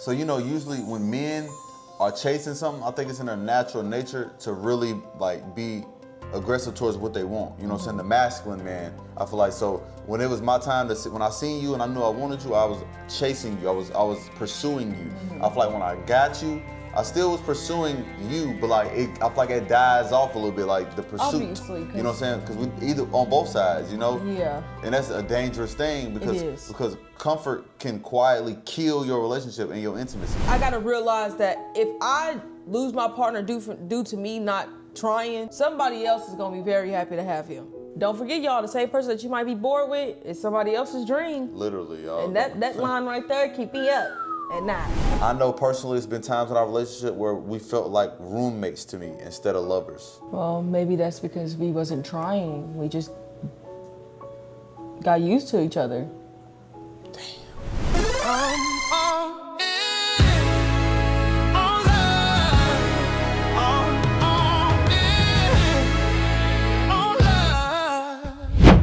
So, you know, usually when men are chasing something, I think it's in their natural nature to really like be aggressive towards what they want. You know what I'm saying? The masculine man, I feel like. So when it was my time to when I seen you and I knew I wanted you, I was chasing you. I was pursuing you. I feel like when I got you, I still was pursuing you, but like I feel like it dies off a little bit, like the pursuit. Obviously, you know what I'm saying? Because we either on both sides, you know. Yeah. And that's a dangerous thing because comfort can quietly kill your relationship and your intimacy. I gotta realize that if I lose my partner due to me not trying, somebody else is gonna be very happy to have him. Don't forget, y'all, the same person that you might be bored with is somebody else's dream. Literally, y'all. And that line right there keep me up at night. I know personally it's been times in our relationship where we felt like roommates to me instead of lovers. Well, maybe that's because we wasn't trying. We just got used to each other.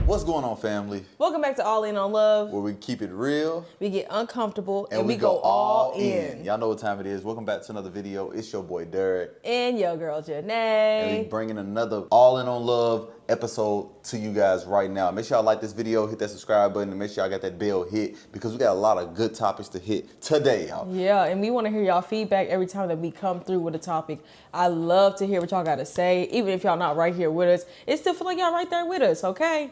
What's going on, family? Welcome back to All In on Love, where we keep it real, we get uncomfortable, and we go all in. Y'all know what time it is. Welcome back to another video. It's your boy Derrick and your girl Janae, and we bringing another All In on Love episode to you guys right now. Make sure y'all like this video, hit that subscribe button, and make sure y'all got that bell hit because we got a lot of good topics to hit today, y'all. Yeah, and we want to hear y'all feedback every time that we come through with a topic. I love to hear what y'all got to say, even if y'all not right here with us. It still feel like y'all right there with us, okay?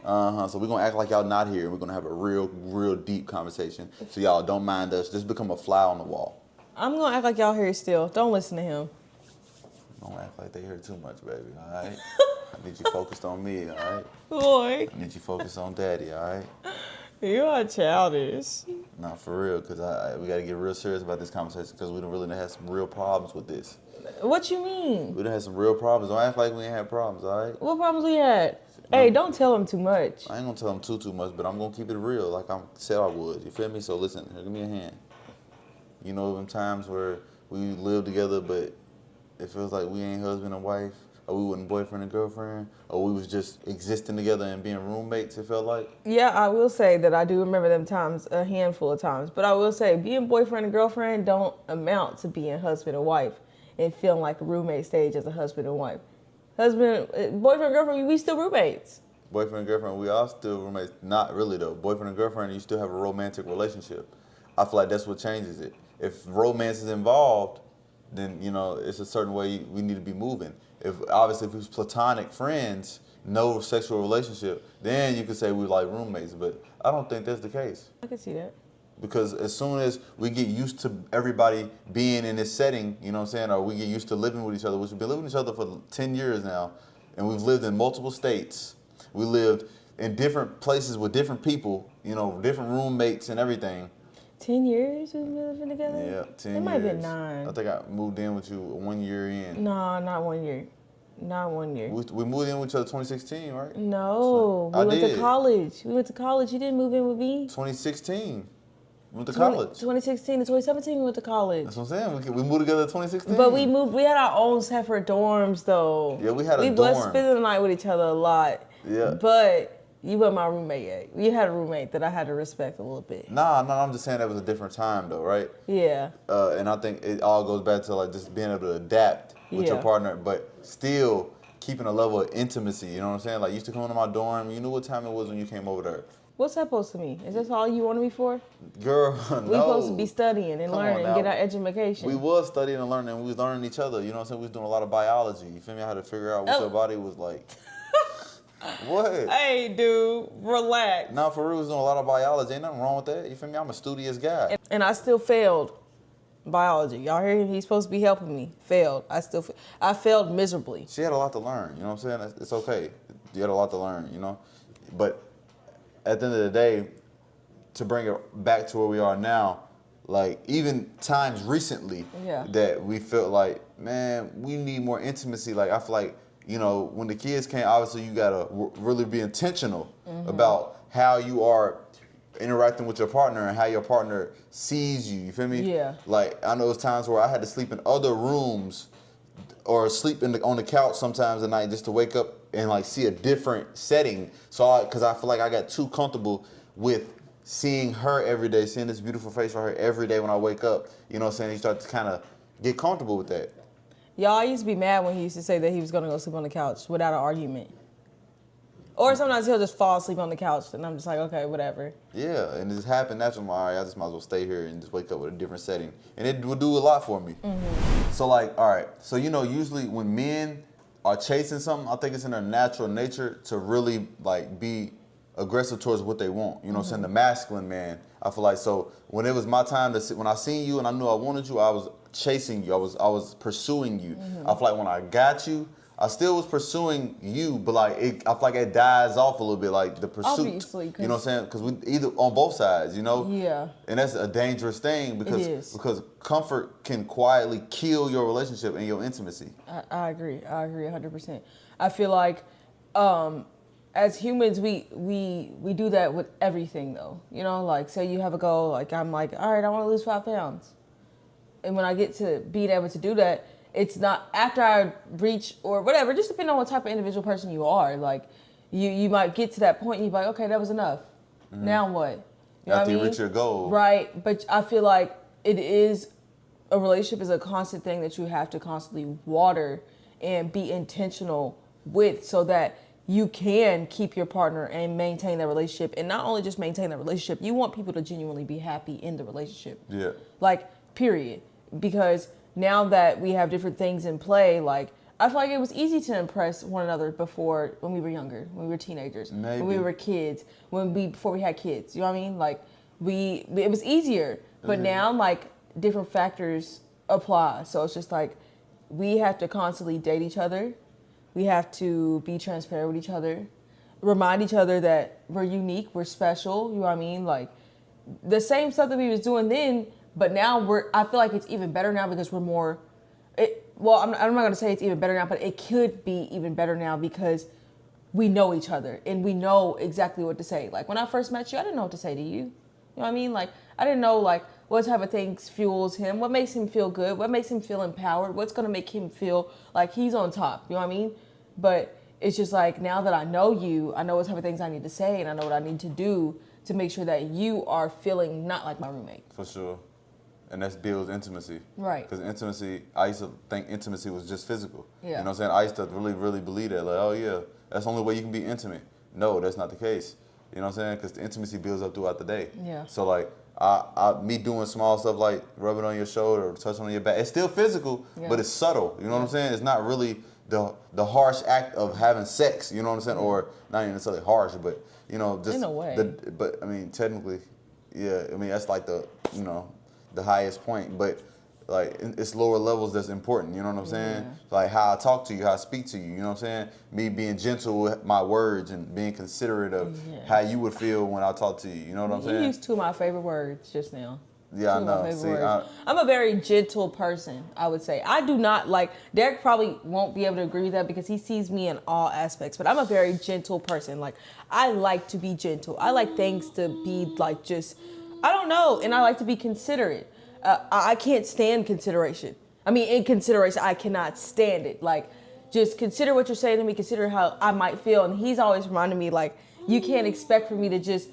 So we're gonna act like y'all not here, and we're gonna have a real deep conversation. So y'all don't mind us. Just become a fly on the wall. I'm gonna act like y'all here still. Don't listen to him. Don't act like they hear too much, baby, all right? I need you focused on me, all right? Boy. I need you focused on daddy, all right? You are childish. Not for real, because we got to get real serious about this conversation because we done really had some real problems with this. What you mean? We done had some real problems. Don't act like we ain't had problems, all right? What problems we had? Hey, don't tell him too much. I ain't going to tell him too much, but I'm going to keep it real like I said I would. You feel me? So listen, here, give me a hand. You know them times where we live together, but it feels like we ain't husband and wife, or we wasn't boyfriend and girlfriend, or we was just existing together and being roommates, it felt like? Yeah, I will say that I do remember them times, a handful of times. But I will say being boyfriend and girlfriend don't amount to being husband and wife and feeling like a roommate stage as a husband and wife. Boyfriend and girlfriend, we still roommates. Boyfriend and girlfriend, we are still roommates. Not really though. Boyfriend and girlfriend, you still have a romantic relationship. I feel like that's what changes it. If romance is involved, then, you know, it's a certain way we need to be moving. If it's platonic friends, no sexual relationship, then you could say we're like roommates, but I don't think that's the case. I can see that. Because as soon as we get used to everybody being in this setting, you know what I'm saying, or we get used to living with each other, which we've been living with each other for 10 years now, and we've lived in multiple states. We lived in different places with different people, you know, different roommates and everything. 10 years we've been living together? Yeah, 10 years. It might have been 9. I think I moved in with you 1 year in. No, not 1 year. Not 1 year. We moved in with each other 2016, right? No, we went to college. We went to college. You didn't move in with me? 2016. We went to college. 2016 to 2017 we went to college. That's what I'm saying. We moved together in 2016. But we had our own separate dorms though. Yeah, we had a dorm. We was spending the night with each other a lot. Yeah. But you weren't my roommate yet. You had a roommate that I had to respect a little bit. Nah, I'm just saying that was a different time though, right? Yeah. And I think it all goes back to like just being able to adapt with your partner, but still keeping a level of intimacy, you know what I'm saying? Like, you used to come into my dorm, you knew what time it was when you came over there. What's that supposed to mean? Is that all you wanted me for? Girl, no. We supposed to be studying and learning and get our education. We was studying and learning, and we was learning each other, you know what I'm saying? We was doing a lot of biology, you feel me? I had to figure out what your body was like. What? Hey, dude, relax. Nah, for real, we was doing a lot of biology. Ain't nothing wrong with that, you feel me? I'm a studious guy. And I still failed biology. Y'all hear him? He's supposed to be helping me. Failed. I failed miserably. She had a lot to learn, you know what I'm saying? It's okay. You had a lot to learn, you know? But at the end of the day, to bring it back to where we are now, like even times recently that we felt like, man, we need more intimacy. Like I feel like, you know, when the kids came, obviously you gotta really be intentional about how you are interacting with your partner and how your partner sees you. You feel me? Yeah. Like I know there's times where I had to sleep in other rooms or sleep on the couch sometimes at night just to wake up and like see a different setting. So because I feel like I got too comfortable with seeing her every day, seeing this beautiful face for her every day when I wake up, you know what I'm saying? You start to kind of get comfortable with that. Y'all, I used to be mad when he used to say that he was going to go sleep on the couch without an argument. Or sometimes he'll just fall asleep on the couch, and I'm just like, okay, whatever. Yeah, and it just happened naturally. All right, I just might as well stay here and just wake up with a different setting. And it would do a lot for me. So like, all right, so you know, usually when men are chasing something, I think it's in their natural nature to really like be aggressive towards what they want. You know what I'm saying? The masculine man, I feel like. So when it was my time to sit, when I seen you and I knew I wanted you, I was chasing you. I was pursuing you. I feel like when I got you, I still was pursuing you, but like I feel like it dies off a little bit, like the pursuit. Obviously, you know what I'm saying? Because we either on both sides, you know. Yeah. And that's a dangerous thing It is. because comfort can quietly kill your relationship and your intimacy. I agree 100%. I feel like as humans, we do that with everything, though. You know, like say you have a goal, like I'm like, all right, I want to lose 5 pounds. And when I get to being able to do that, it's not after I reach or whatever, just depending on what type of individual person you are. Like you might get to that point and you're like, okay, that was enough. Now what? You know After what I mean? you reach your goal. Right. But I feel like a relationship is a constant thing that you have to constantly water and be intentional with so that you can keep your partner and maintain that relationship. And not only just maintain that relationship, you want people to genuinely be happy in the relationship. Yeah. Like, period. Because now that we have different things in play, like, I feel like it was easy to impress one another before when we were younger, when we were teenagers, Maybe. when we were kids, before we had kids. You know what I mean? Like, it was easier. But now, like, different factors apply. So it's just like, we have to constantly date each other. We have to be transparent with each other. Remind each other that we're unique, we're special. You know what I mean? Like, the same stuff that we was doing then, but now I feel like it's even better now because we're more, I'm not going to say it's even better now, but it could be even better now because we know each other and we know exactly what to say. Like when I first met you, I didn't know what to say to you. You know what I mean? Like I didn't know like what type of things fuels him, what makes him feel good, what makes him feel empowered, what's going to make him feel like he's on top. You know what I mean? But it's just like now that I know you, I know what type of things I need to say and I know what I need to do to make sure that you are feeling not like my roommate. For sure. And that builds intimacy. Right. Because intimacy, I used to think intimacy was just physical. Yeah. You know what I'm saying? I used to really, really believe that. Like, oh, yeah, that's the only way you can be intimate. No, that's not the case. You know what I'm saying? Because the intimacy builds up throughout the day. Yeah. So, like, me doing small stuff like rubbing on your shoulder or touching on your back, it's still physical, but it's subtle. You know what I'm saying? It's not really the harsh act of having sex. You know what I'm saying? Or not even necessarily harsh, but, you know, just. In a way. But, I mean, technically, yeah, I mean, that's like the highest point, but like it's lower levels that's important, you know what I'm saying? Like how I talk to you, how I speak to you, you know what I'm saying? Me being gentle with my words and being considerate of how you would feel when I talk to you, you know what I'm saying? You used two of my favorite words just now. Yeah, I know. I'm a very gentle person, I would say. I do not like, Derrick probably won't be able to agree with that because he sees me in all aspects, but I'm a very gentle person. Like, I like to be gentle. I like things to be like just, I don't know, and I like to be considerate. I can't stand consideration. I mean, in consideration, I cannot stand it. Like, just consider what you're saying to me, consider how I might feel. And he's always reminding me, like, you can't expect for me to just,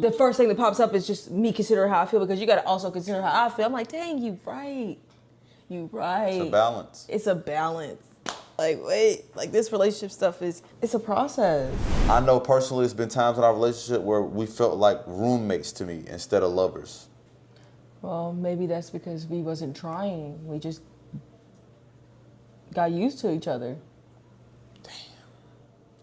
the first thing that pops up is just me considering how I feel because you got to also consider how I feel. I'm like, dang, you right. You right. It's a balance. It's a balance. Like, wait, like this relationship stuff it's a process. I know personally it's been times in our relationship where we felt like roommates to me instead of lovers. Well, maybe that's because we wasn't trying. We just got used to each other. Damn.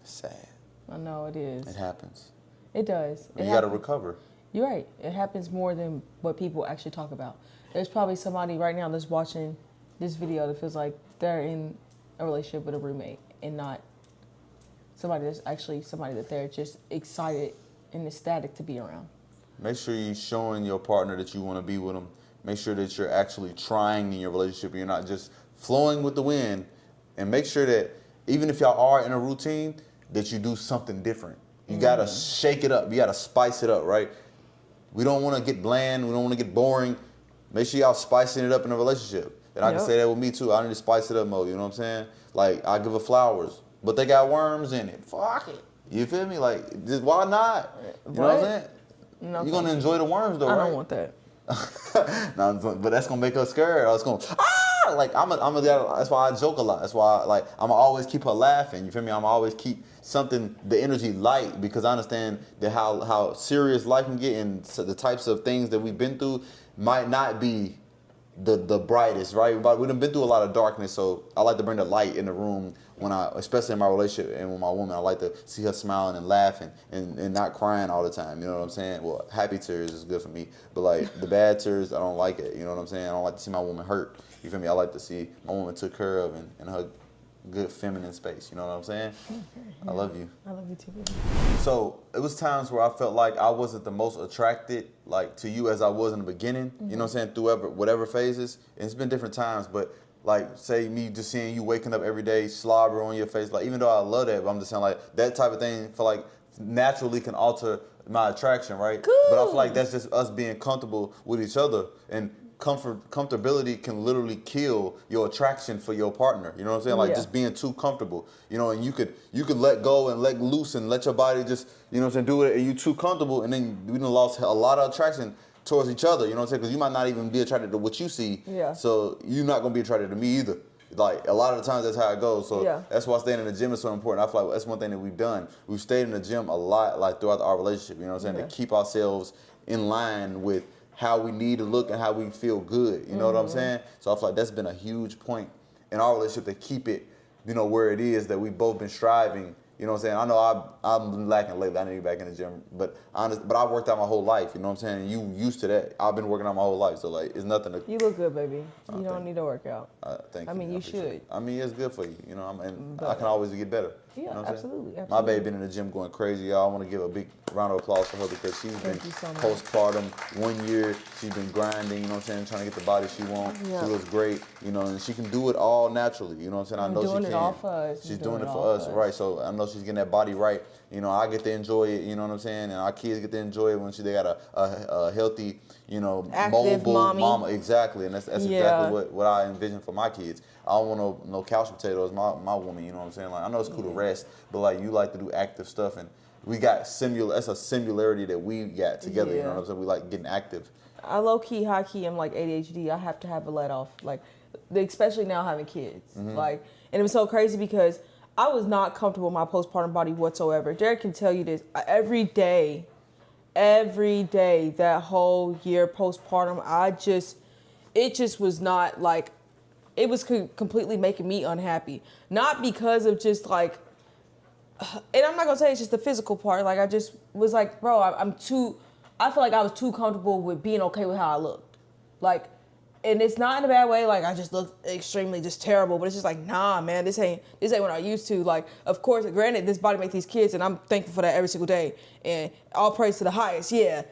It's sad. I know it is. It happens. It does. You got to recover. You're right. It happens more than what people actually talk about. There's probably somebody right now that's watching this video that feels like they're in a relationship with a roommate and not somebody that's actually somebody that they're just excited and ecstatic to be around. Make sure you're showing your partner that you want to be with them. Make sure that you're actually trying in your relationship and you're not just flowing with the wind. And make sure that even if y'all are in a routine, that you do something different. You got to shake it up. You got to spice it up, right? We don't want to get bland. We don't want to get boring. Make sure y'all spicing it up in a relationship. And I can say that with me too. I need to spice it up more, you know what I'm saying? Like, I give her flowers, but they got worms in it. Fuck it. You feel me? Like, just why not? You know what I'm saying? No, You're gonna enjoy the worms though, I right? don't want that. No, but that's gonna make us scared. I was going, like that's why I joke a lot. That's why I'm always keep her laughing. You feel me? I'm always keep the energy light, because I understand that how serious life can get, and so the types of things that we've been through might not be the brightest, right? But we've been through a lot of darkness, so I like to bring the light in the room especially in my relationship and with my woman. I like to see her smiling and laughing and not crying all the time. You know what I'm saying? Well, happy tears is good for me, but like the bad tears, I don't like it. You know what I'm saying? I don't like to see my woman hurt. You feel me? I like to see my woman took care of in her good feminine space. You know what I'm saying? I love you. I love you too. So it was times where I felt like I wasn't the most attracted like to you as I was in the beginning. You know what I'm saying? Through whatever phases. And it's been different times, but like say me just seeing you waking up every day, slobber on your face, like even though I love that, but I'm just saying like that type of thing feel like naturally can alter my attraction, right? Cool. But I feel like that's just us being comfortable with each other, and comfortability can literally kill your attraction for your partner. You know what I'm saying? Like just being too comfortable. You know, and you could let go and let loose and let your body just, you know what I'm saying, do it, and you too comfortable, and then we done lost a lot of attraction towards each other. You know what I'm saying? Because you might not even be attracted to what you see. Yeah. So you're not gonna be attracted to me either. Like a lot of the times that's how it goes. So that's why staying in the gym is so important. I feel like that's one thing that we've done. We've stayed in the gym a lot, like throughout our relationship. You know what I'm saying? To keep ourselves in line with how we need to look and how we feel good. You know what I'm saying? So I feel like that's been a huge point in our relationship to keep it, you know, where it is that we've both been striving. You know what I'm saying? I know I'm lacking lately. I need to be back in the gym. But I worked out my whole life. You know what I'm saying? You used to that. I've been working out my whole life. So, like, it's nothing to... You look good, baby. You don't need to work out. Thank you. I mean, you should. I mean, it's good for you. You know, I can always get better. Yeah, you know what absolutely. My baby been in the gym going crazy, y'all. I want to give a big round of applause for her because she's been postpartum 1 year. She's been grinding, you know what I'm saying, trying to get the body she wants. Yeah. She looks great, you know, and she can do it all naturally, you know what I'm saying? I know she can. Doing it all for us. She's doing it for us, right? So I know she's getting that body right. You know, I get to enjoy it, you know what I'm saying? And our kids get to enjoy it when they got a healthy, you know, active mobile mama. Exactly, and that's exactly what I envision for my kids. I don't want no couch potatoes, my woman, you know what I'm saying? Like, I know it's cool to rest, but like you like to do active stuff, and we got that's a similarity that we got together, you know what I'm saying? We like getting active. I low-key, high-key, I'm like ADHD. I have to have a let-off, like, especially now having kids. Like, and it was so crazy because I was not comfortable with my postpartum body whatsoever. Derrick can tell you this. Every day, that whole year postpartum, it just was not like, it was completely making me unhappy. Not because of just like, and I'm not gonna say it's just the physical part. Like I just was like, bro, I feel like I was too comfortable with being okay with how I looked. Like, and it's not in a bad way. Like I just looked extremely just terrible, but it's just like, nah, man, this ain't what I used to. Like, of course, granted, this body makes these kids, and I'm thankful for that every single day. And all praise to the highest. Yeah,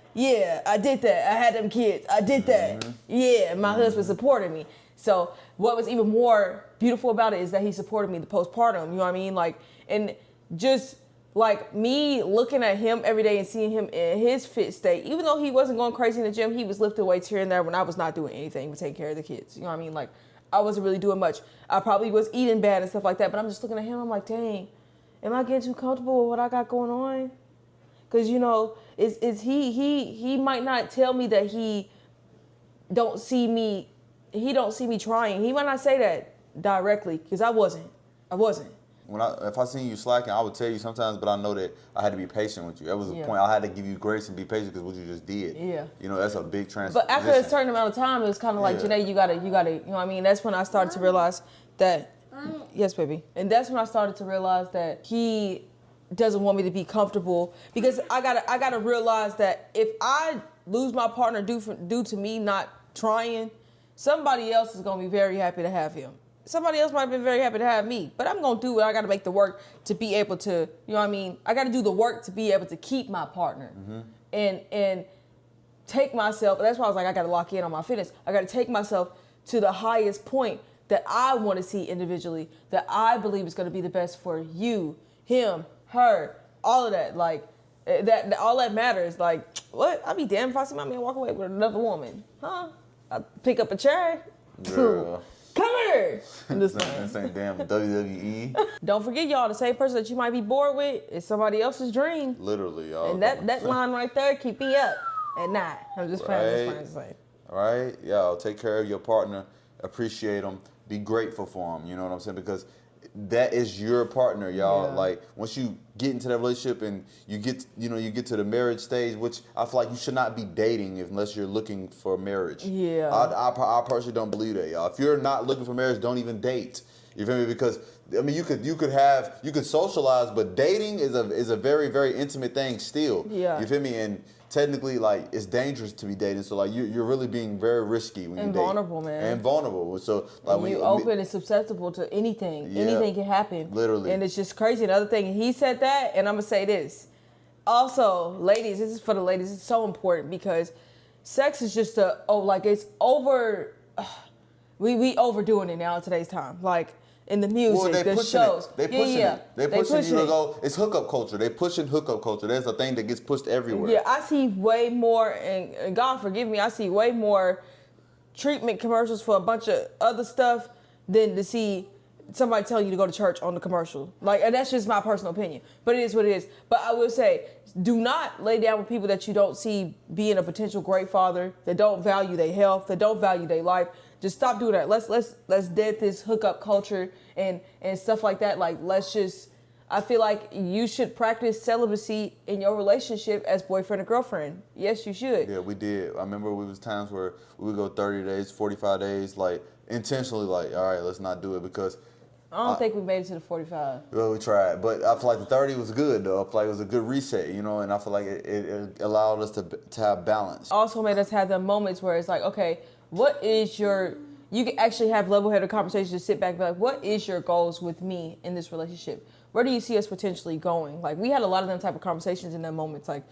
I did that. I had them kids. I did that. Yeah, my husband supported me. So what was even more beautiful about it is that he supported me the postpartum. You know what I mean? Like, and just like me looking at him every day and seeing him in his fit state, even though he wasn't going crazy in the gym, he was lifting weights here and there when I was not doing anything but taking care of the kids. You know what I mean? Like, I wasn't really doing much. I probably was eating bad and stuff like that, but I'm just looking at him. I'm like, dang, am I getting too comfortable with what I got going on? Because, you know, he might not tell me that he don't see me trying. He might not say that directly because I wasn't. If I seen you slacking, I would tell you sometimes, but I know that I had to be patient with you. That was the point. I had to give you grace and be patient because what you just did. Yeah. You know, that's a big transition. But after a certain amount of time, it was kind of like, Janae, you gotta, you know what I mean? That's when I started to realize that, yes, baby. And that's when I started to realize that he doesn't want me to be comfortable because I gotta realize that if I lose my partner due to me not trying, somebody else is gonna be very happy to have him. Somebody else might have been very happy to have me, but I'm gonna do it. I gotta make the work to be able to, you know what I mean? I gotta do the work to be able to keep my partner and take myself. That's why I was like, I gotta lock in on my fitness. I gotta take myself to the highest point that I want to see individually, that I believe is gonna be the best for you, him, her, all of that. Like that all that matters. Like, what? I'd be damned if I see my man walk away with another woman, huh? I pick up a chair. Girl. Come here. better. I'm just saying. This ain't damn WWE. Don't forget, y'all, the same person that you might be bored with is somebody else's dream. Literally, y'all. And that line right there keep me up at night. I'm just playing. Right. Just trying to say. Right? Yo, take care of your partner. Appreciate them. Be grateful for them. You know what I'm saying? Because that is your partner, y'all. Yeah. Like once you get into that relationship and you get to the marriage stage, which I feel like you should not be dating unless you're looking for marriage. Yeah. I personally don't believe that, y'all. If you're not looking for marriage, don't even date. You feel me? Because I mean, you could socialize, but dating is a very, very intimate thing still. Yeah. You feel me? And technically, like, it's dangerous to be dating. So like you're really being very risky when you date. And vulnerable, man. And vulnerable. So like when you open and susceptible to anything. Yeah, anything can happen. literally. And it's just crazy. Another thing, he said that, and I'm gonna say this. Also, ladies, this is for the ladies. It's so important because sex is just it's over. We overdoing it now in today's time. Like in the music, the shows. They pushing it. They pushing you to it. go. It's hookup culture. They pushing hookup culture. There's a thing that gets pushed everywhere. Yeah, I see way more, and God forgive me, I see way more treatment commercials for a bunch of other stuff than to see somebody telling you to go to church on the commercial. Like, and that's just my personal opinion. But it is what it is. But I will say, do not lay down with people that you don't see being a potential great father, that don't value their health, that don't value their life. Just stop doing that. Let's dead this hookup culture and stuff like that. Like, I feel like you should practice celibacy in your relationship as boyfriend and girlfriend. Yes, you should. Yeah, we did. I remember we was times where we would go 30 days, 45 days, like intentionally, like, all right, let's not do it because I don't think we made it to the 45. Well, we tried, but I feel like the 30 was good though. I feel like it was a good reset, and I feel like it allowed us to have balance. Also made us have the moments where it's like, okay, you can actually have level-headed conversations, just sit back and be like, what is your goals with me in this relationship? Where do you see us potentially going? Like, we had a lot of them type of conversations in them moments. Like,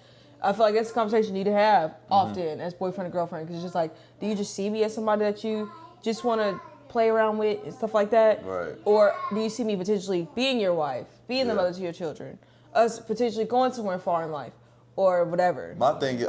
I feel like that's a conversation you need to have often as boyfriend and girlfriend, because it's just like, do you just see me as somebody that you just want to play around with and stuff like that? Right. Or do you see me potentially being your wife, being the mother to your children, us potentially going somewhere far in life, or whatever? My thing is,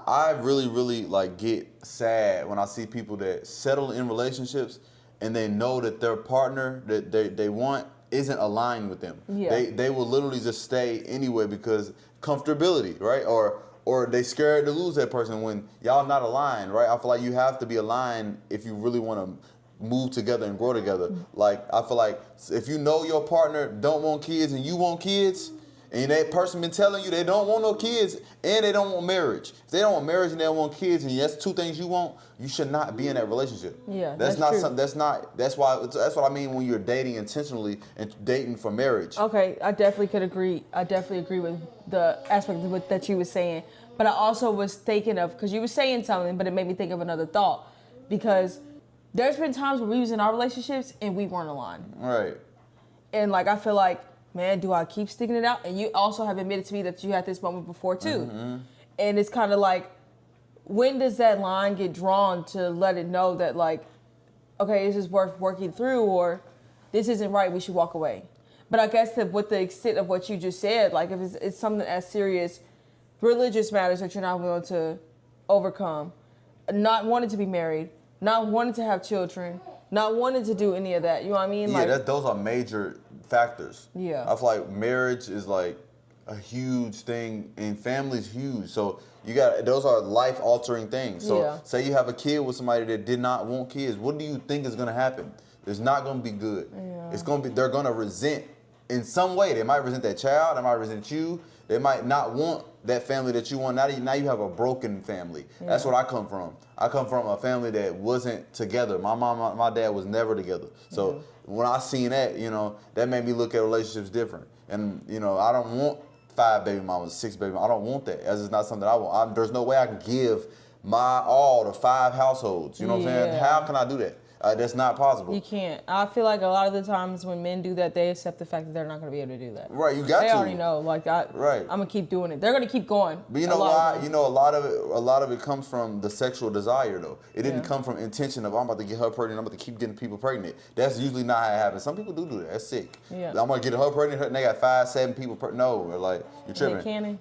I really, really like get sad when I see people that settle in relationships and they know that their partner that they want isn't aligned with them. Yeah. They will literally just stay anyway because comfortability, right? Or they scared to lose that person when y'all not aligned, right? I feel like you have to be aligned if you really want to move together and grow together. Like, I feel like if you know your partner don't want kids and you want kids, and that person been telling you they don't want no kids and they don't want marriage. If they don't want marriage and they don't want kids, and that's two things you want, you should not be in that relationship. Yeah, that's that's not true. something. That's what I mean when you're dating intentionally and dating for marriage. Okay, I definitely could agree. I definitely agree with the aspect of what that you were saying. But I also was thinking of, because you were saying something, but it made me think of another thought. Because there's been times where we was in our relationships and we weren't aligned. Right. And like, I feel like, man, do I keep sticking it out? And you also have admitted to me that you had this moment before too. Mm-hmm. And it's kind of like, when does that line get drawn to let it know that, like, okay, this is worth working through, or this isn't right, we should walk away? But I guess that with the extent of what you just said, like, if it's something as serious, religious matters that you're not willing to overcome, not wanting to be married, not wanting to have children, not wanting to do any of that, you know what I mean? Yeah, like, those are major factors. Yeah. I feel like marriage is like a huge thing and family's huge. So those are life altering things. So Yeah. say you have a kid with somebody that did not want kids. What do you think is gonna happen? It's not gonna be good. Yeah. They're gonna resent in some way. They might resent that child, they might resent you, they might not want that family that you want. Now you have a broken family. Yeah. That's what I come from. I come from a family that wasn't together. My mom, my dad was never together. So when I seen that, that made me look at relationships different. And, I don't want 5 baby mamas, 6 baby mamas. I don't want that. That's just not something I want. There's no way I can give my all to 5 households. You know what I'm saying? How can I do that? That's not possible. You can't. I feel like a lot of the times when men do that, they accept the fact that they're not going to be able to do that. Right, you got to. They already know. Like, I'm going to keep doing it. They're going to keep going. But you know why? A lot of it comes from the sexual desire, though. It didn't come from intention of, I'm about to get her pregnant, I'm about to keep getting people pregnant. That's usually not how it happens. Some people do that. That's sick. Yeah. I'm going to get her pregnant, and they got 5, 7 people pregnant. No, like, you're tripping.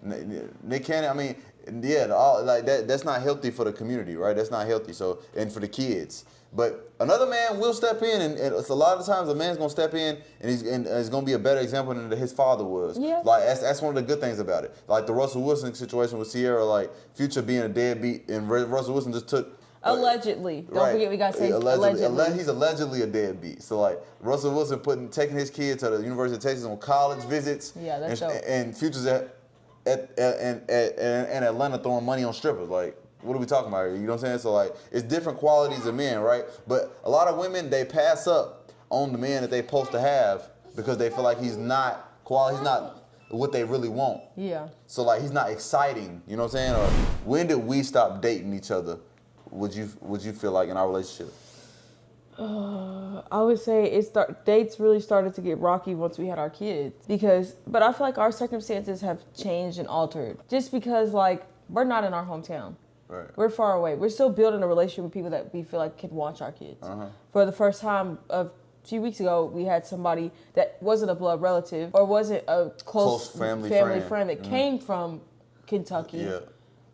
Nick Cannon, I mean, yeah, like that's not healthy for the community, right? That's not healthy. So, and for the kids. But another man will step in, and it's a lot of times a man's gonna step in, and he's gonna be a better example than his father was. Yeah. Like that's one of the good things about it. Like the Russell Wilson situation with Sierra, like Future being a deadbeat, and Russell Wilson just took. Allegedly. Don't forget we got to say allegedly. He's allegedly a deadbeat. So like Russell Wilson taking his kid to the University of Texas on college visits. Yeah, that's dope. And Future's at Atlanta throwing money on strippers. Like, what are we talking about here? You know what I'm saying? So like, it's different qualities of men, right? But a lot of women, they pass up on the man that they supposed to have because they feel like he's not what they really want. Yeah. So like, he's not exciting. You know what I'm saying? Or when did we stop dating each other? Would you feel like in our relationship? I would say dates really started to get rocky once we had our kids but I feel like our circumstances have changed and altered just because like we're not in our hometown. Right. We're far away. We're still building a relationship with people that we feel like can watch our kids. For the first time a few weeks ago, we had somebody that wasn't a blood relative or wasn't a close family friend that came from Kentucky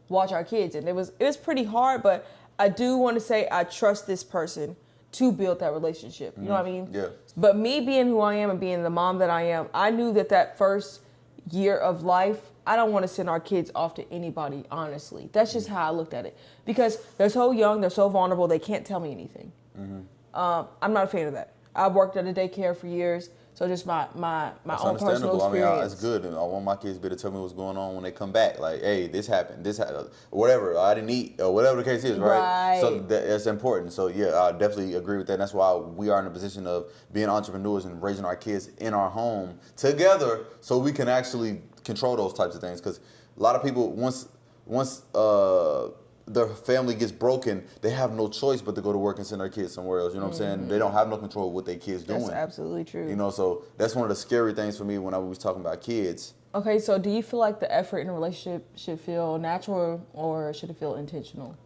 watch our kids, and it was pretty hard, but I do want to say I trust this person to build that relationship. You know what I mean? Yeah. But me being who I am and being the mom that I am, I knew that first year of life, I don't want to send our kids off to anybody, honestly. That's just how I looked at it. Because they're so young, they're so vulnerable, they can't tell me anything. I'm not a fan of that. I've worked at a daycare for years, so just my own personal experience. I mean, it's good. And I want my kids to be able to tell me what's going on when they come back. Like, hey, this happened, whatever. I didn't eat, or whatever the case is, right? So that's important. So yeah, I definitely agree with that. And that's why we are in a position of being entrepreneurs and raising our kids in our home together, so we can actually control those types of things. Because a lot of people, once their family gets broken, they have no choice but to go to work and send their kids somewhere else. You know what I'm saying? They don't have no control of what their kids doing. That's absolutely true. You know, so that's one of the scary things for me when I was talking about kids. Okay, so do you feel like the effort in a relationship should feel natural or should it feel intentional?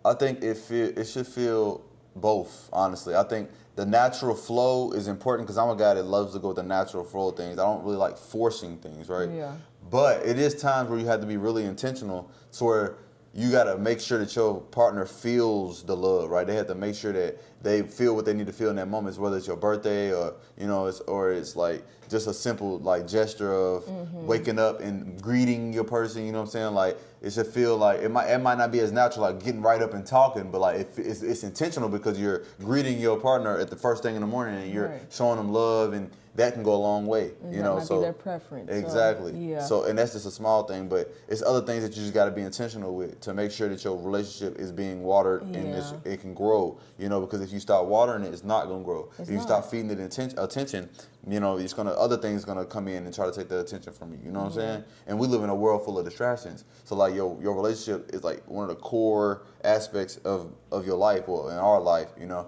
I think it should feel both, honestly. I think the natural flow is important because I'm a guy that loves to go with the natural flow of things. I don't really like forcing things, right? Yeah. But it is times where you have to be really intentional to where you got to make sure that your partner feels the love, right? They have to make sure that they feel what they need to feel in that moment, whether it's your birthday or, you know, it's like just a simple like gesture of waking up and greeting your person, you know what I'm saying? Like, it should feel like, it might not be as natural, like getting right up and talking, but like it's intentional because you're greeting your partner at the first thing in the morning and you're showing them love, and that can go a long way, and you know. Might so be their preference. Exactly. So, yeah. So, and that's just a small thing, but it's other things that you just got to be intentional with to make sure that your relationship is being watered and it can grow, you know, because if you stop watering it, it's not going to grow. If you stop feeding it attention, you know, other things going to come in and try to take the attention from you, you know what I'm saying? And we live in a world full of distractions. So like your relationship is like one of the core aspects of your life, or in our life, you know.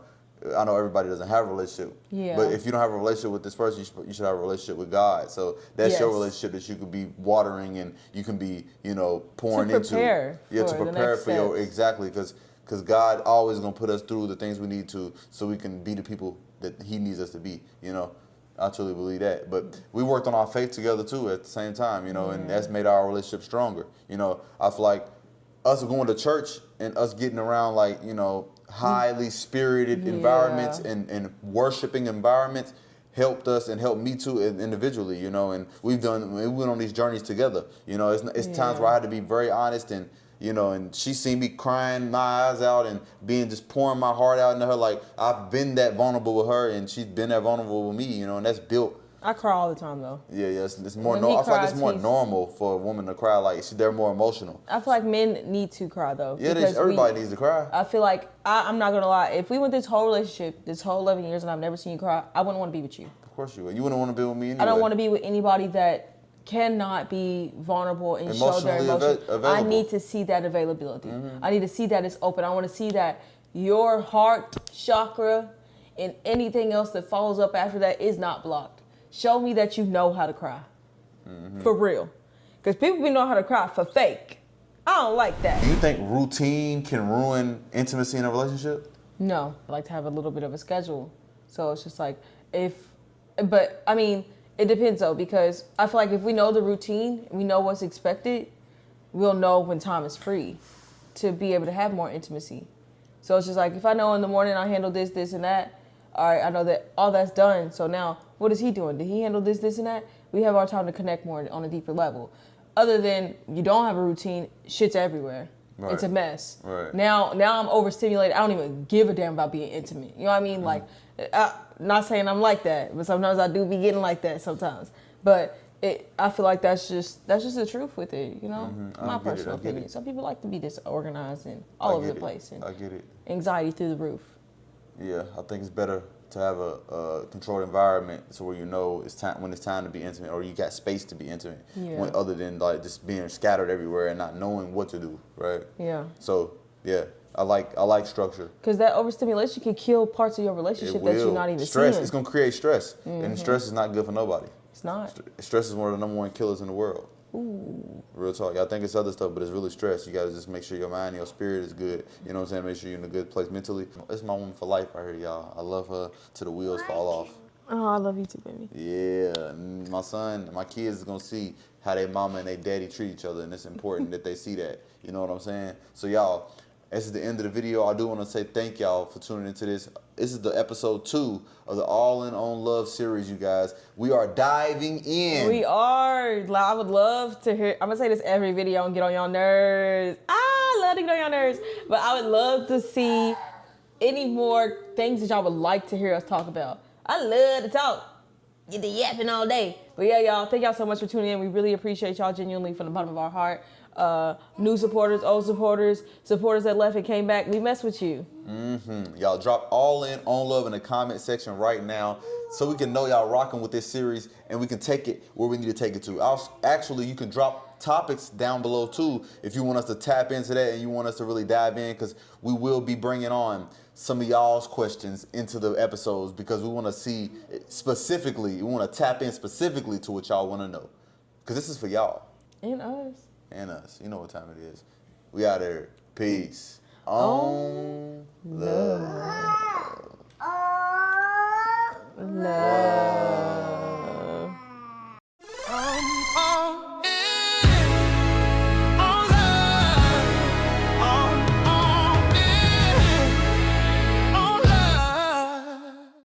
I know everybody doesn't have a relationship, but if you don't have a relationship with this person, you should have a relationship with God. So that's your relationship that you could be watering and you can be, you know, pouring into. To prepare for your, exactly, because God always gonna put us through the things we need to, so we can be the people that He needs us to be. You know, I truly believe that. But we worked on our faith together too at the same time, you know, and that's made our relationship stronger. You know, I feel like us going to church and us getting around, like, you know, highly spirited environments and worshiping environments helped us and helped me too individually, you know, and we went on these journeys together. You know, it's times where I had to be very honest, and, you know, and she seen me crying my eyes out and just pouring my heart out into her. Like, I've been that vulnerable with her and she's been that vulnerable with me, you know, and that's built. I cry all the time though. Yeah, it's more normal. I feel like it's more normal for a woman to cry. Like, they're more emotional. I feel like men need to cry though. Yeah, everybody needs to cry. I feel like, I'm not gonna lie, if we went this whole relationship, this whole 11 years, and I've never seen you cry, I wouldn't want to be with you. Of course you would. You wouldn't want to be with me anyway. I don't want to be with anybody that cannot be vulnerable and show their emotions. I need to see that availability. I need to see that it's open. I want to see that your heart chakra and anything else that follows up after that is not blocked. Show me that you know how to cry. For real. Because people know how to cry for fake. I don't like that. Do you think routine can ruin intimacy in a relationship? No. I like to have a little bit of a schedule. So it's just like, but I mean, it depends though, because I feel like if we know the routine, we know what's expected, we'll know when time is free to be able to have more intimacy. So it's just like, if I know in the morning I handle this, this, and that, all right, I know that all that's done. So now, what is he doing? Did he handle this, this, and that? We have our time to connect more on a deeper level. Other than you don't have a routine, shit's everywhere. Right. It's a mess. Right. Now I'm overstimulated. I don't even give a damn about being intimate. You know what I mean? Like, not saying I'm like that, but sometimes I do be getting like that sometimes. But I feel like that's just the truth with it, you know? My personal opinion. Some people like to be disorganized and all over the place. And I get it. Anxiety through the roof. Yeah, I think it's better to have a controlled environment so where you know it's time when it's time to be intimate, or you got space to be intimate. Yeah. Other than like just being scattered everywhere and not knowing what to do, right? Yeah. So yeah, I like structure. Because that overstimulation can kill parts of your relationship that you're not even stress. seeing. It's gonna create stress, and stress is not good for nobody. It's not. Stress is one of the number one killers in the world. Ooh. Real talk. I think it's other stuff, but it's really stress. You gotta just make sure your mind and your spirit is good. You know what I'm saying? Make sure you're in a good place mentally. It's my woman for life right here, y'all. I love her till the wheels fall off. Oh, I love you too, baby. Yeah, my kids is gonna see how their mama and their daddy treat each other, and it's important that they see that. You know what I'm saying? So y'all, this is the end of the video. I do want to say thank y'all for tuning into this. This is the episode 2 of the All In On Love series, you guys. We are diving in. We are. I would love to hear. I'm gonna say this every video and get on y'all nerves. I love to get on y'all nerves, but I would love to see any more things that y'all would like to hear us talk about. I love to talk. Get the yapping all day. But yeah, y'all, thank y'all so much for tuning in. We really appreciate y'all genuinely from the bottom of our heart. New supporters, old supporters, supporters that left and came back. We mess with you. Y'all drop All In On Love in the comment section right now so we can know y'all rocking with this series and we can take it where we need to take it to. Actually, you can drop topics down below too if you want us to tap into that and you want us to really dive in, because we will be bringing on some of y'all's questions into the episodes, because we want to see specifically, we want to tap in specifically to what y'all want to know, because this is for y'all. And us. And us. You know what time it is. We out here. Peace. On love.